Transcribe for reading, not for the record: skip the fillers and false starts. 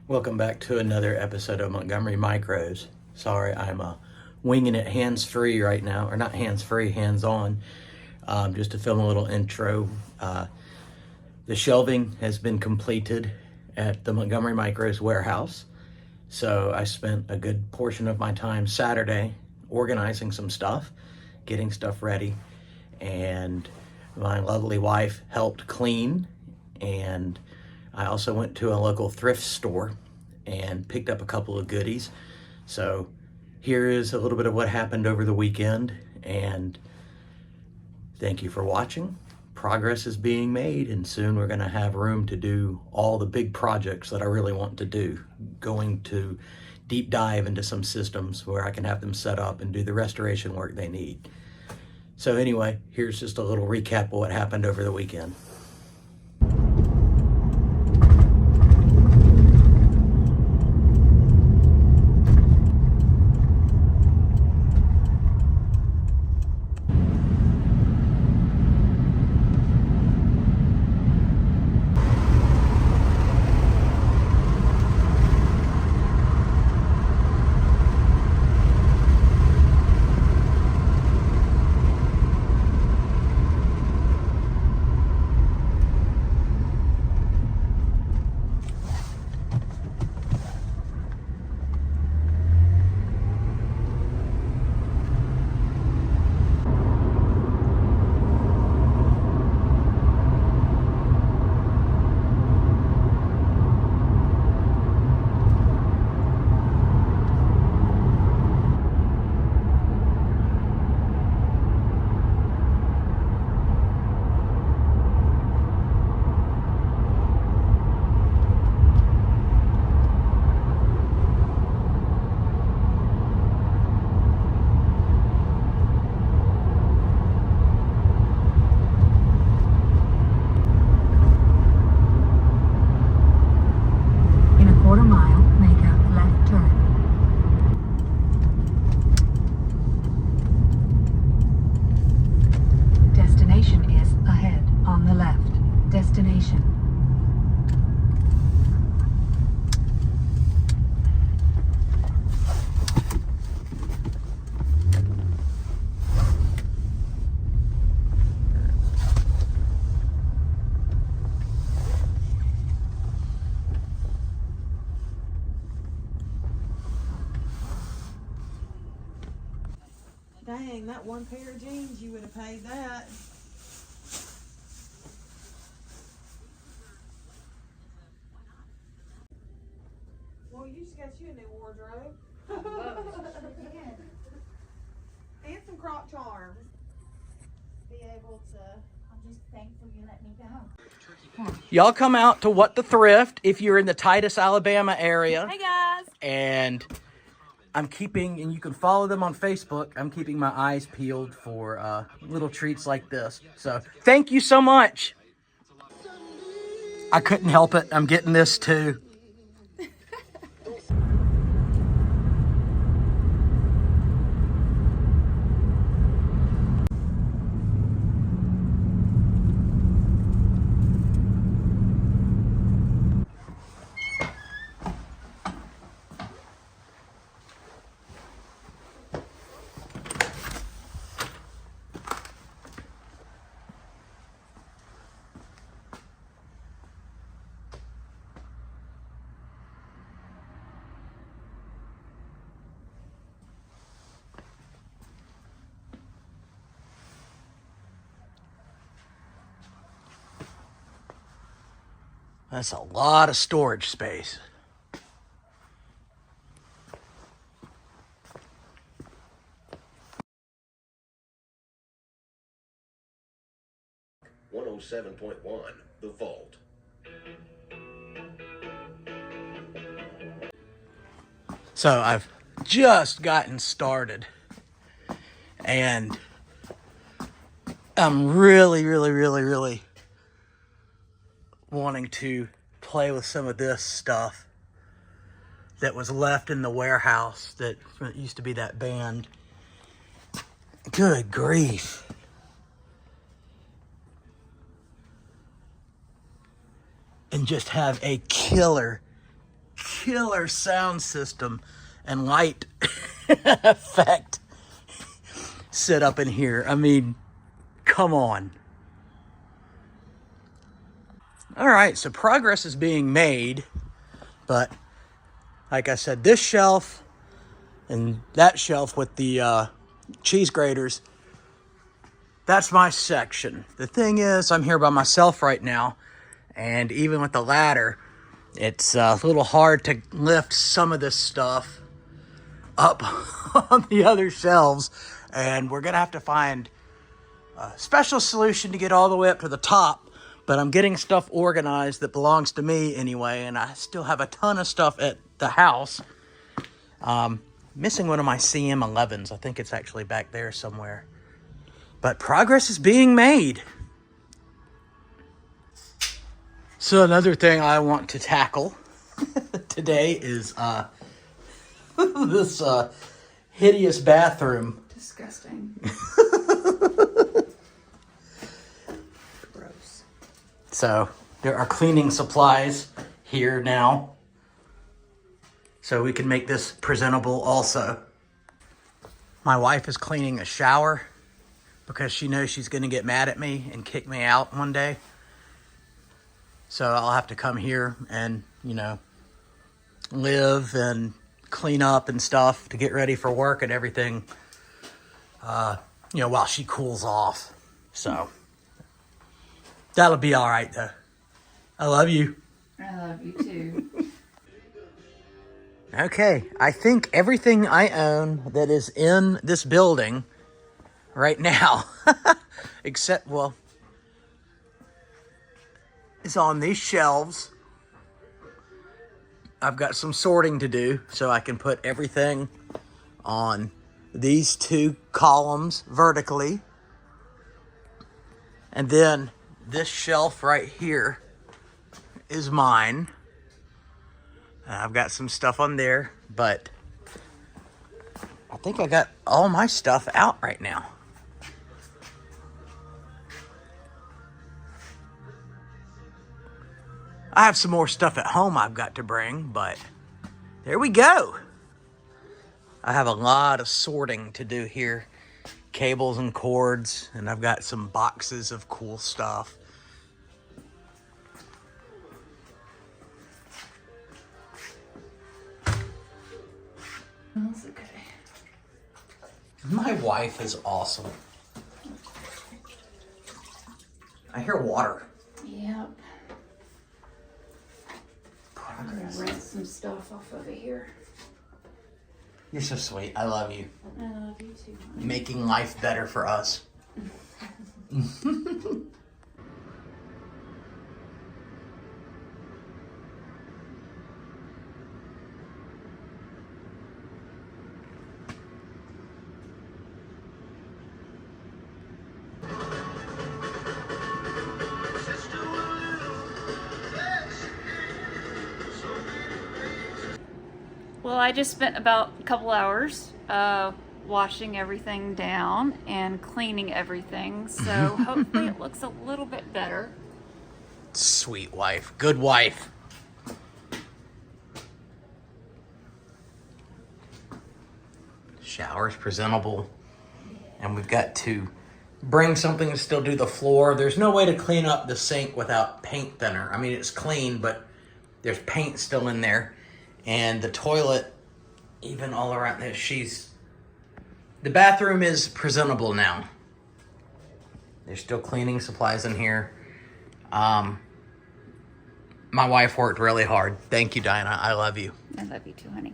Welcome back to another episode of Montgomery Micros. Sorry, I'm winging it hands-free right now, or not hands-free, hands-on, just to film a little intro. The shelving has been completed at the Montgomery Micros warehouse, so I spent a good portion of my time Saturday organizing some stuff, getting stuff ready, and my lovely wife helped clean, and I also went to a local thrift store and picked up a couple of goodies. So here is a little bit of what happened over the weekend, and thank you for watching. Progress is being made, and soon we're gonna have room to do all the big projects that I really want to do. Going to deep dive into some systems where I can have them set up and do the restoration work they need. So anyway, here's just a little recap of what happened over the weekend. Dang, that one pair of jeans, you would have paid that. Well, you just got you a new wardrobe. And some crop charms. Be able to. I'm just thankful you let me go. Y'all come out to What the Thrift if you're in the Titus, Alabama area. Hey guys. And I'm keeping, and you can follow them on Facebook, I'm keeping my eyes peeled for little treats like this. So thank you so much. I couldn't help it. I'm getting this too. That's a lot of storage space. .107.1, The Vault. So I've just gotten started, and I'm really wanting to play with some of this stuff that was left in the warehouse that used to be that band. Good grief. And just have a killer killer sound system and light effect set up in here. I mean, come on. All right, so progress is being made, but like I said, this shelf and that shelf with the cheese graters, that's my section. The thing is, I'm here by myself right now, and even with the ladder, it's a little hard to lift some of this stuff up on the other shelves, and we're gonna have to find a special solution to get all the way up to the top. But I'm getting stuff organized that belongs to me anyway, and I still have a ton of stuff at the house. Missing one of my CM11s. I think it's actually back there somewhere. But progress is being made. So another thing I want to tackle today is this hideous bathroom. Disgusting. Gross. So there are cleaning supplies here now, so we can make this presentable also. My wife is cleaning a shower because she knows she's going to get mad at me and kick me out one day. So I'll have to come here and, you know, live and clean up and stuff to get ready for work and everything, you know, while she cools off. So that'll be all right, though. I love you. I love you too. Okay, I think everything I own that is in this building right now, except, well, is on these shelves. I've got some sorting to do so I can put everything on these two columns vertically. And then this shelf right here is mine. I've got some stuff on there, but I think I got all my stuff out right now. I have some more stuff at home I've got to bring, but there we go. I have a lot of sorting to do here. Cables and cords, and I've got some boxes of cool stuff. That's okay. My wife is awesome. I hear water. Yep. I'm gonna rinse some stuff off of it here. You're so sweet. I love you. I love you too. Honey. Making life better for us. Well, I just spent about a couple hours washing everything down and cleaning everything, so hopefully it looks a little bit better. Sweet wife. Good wife. Shower's presentable. And we've got to bring something to still do the floor. There's no way to clean up the sink without paint thinner. I mean, it's clean, but there's paint still in there. And the toilet, even all around there, the bathroom is presentable now. There's still cleaning supplies in here. My wife worked really hard. Thank you, Dinah. I love you. I love you too, honey.